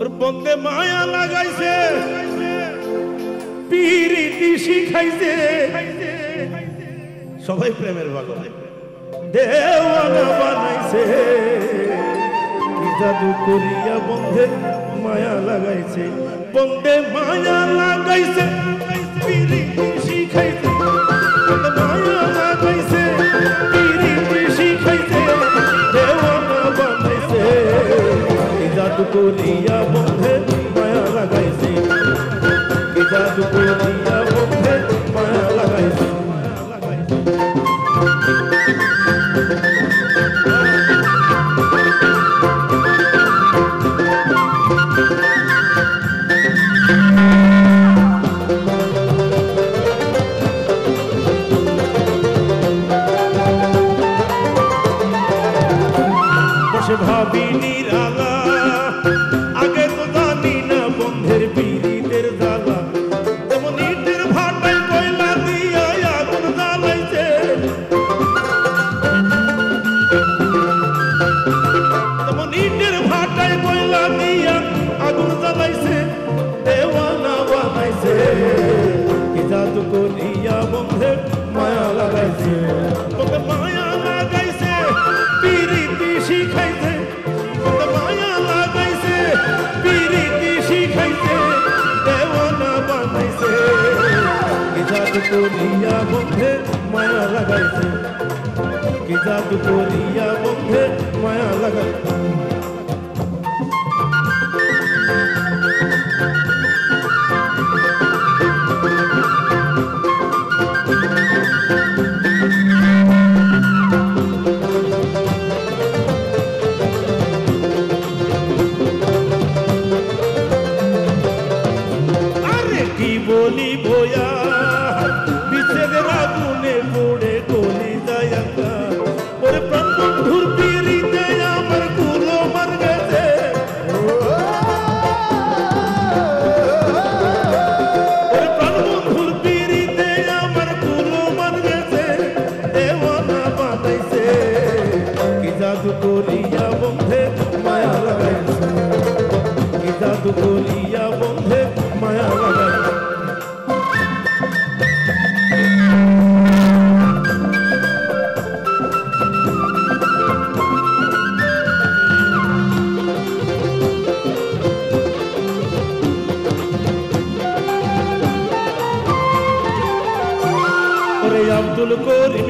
ওর বন্ধে মায়া লাগাইছে পিরিতি শিখাইছে সবাই প্রেমের পাগল দেওয়ানা বানাইছে কি জাদু করিয়া বন্ধে মায়া লাগাইছে বন্ধে মায়া লাগাইছে পিরিতি শিখাইছে মায়া লাগাইছে পিরিতি শিখাইছে দেওয়ানা বানাইছে কি জাদু করিয়া বন্ধে মায়া লাগাইছে কি জাদু করিয়া বন্ধে মায়া লাগাইছে ভাবি নিরালা আগে তো জানি না বন্ধের পিরিতের জ্বালা যেমন ইটের ভাটায় কয়লা দিয়া আগুন জ্বালাইছে যেমন ইটের ভাটায় কয়লা দিয়া আগুন জ্বালাইছে দেওয়ানা বানাইছে কি জাদু করিয়া বন্ধের মায়া লাগাইছে মায়া লাগাইছে পিরিতি শিখাইছে মায়া লাগাইছে পিরিতি শিখাইছে দেওয়ানা বানাইছে কি জাদু করিয়া বন্ধে মায়া লাগাইছে কি জাদু করিয়া বন্ধে মায়া লাগাইছে বলি ভয়া বিচ্ছেদের আগুনে পড়ে গলি যায় ওরে প্রাণ বন্ধুর পিরিতে আমার কুলো মার গেছে ওরে প্রাণ বন্ধুর পিরিতে আমার কুলো মার গেছে দেওয়ানা বানাইছে কি জাদু করিয়া বন্ধে মায়া লাগাইছে কি জাদু করিয়া বন্ধে মায়া লাগাইছে আব্দুল করিম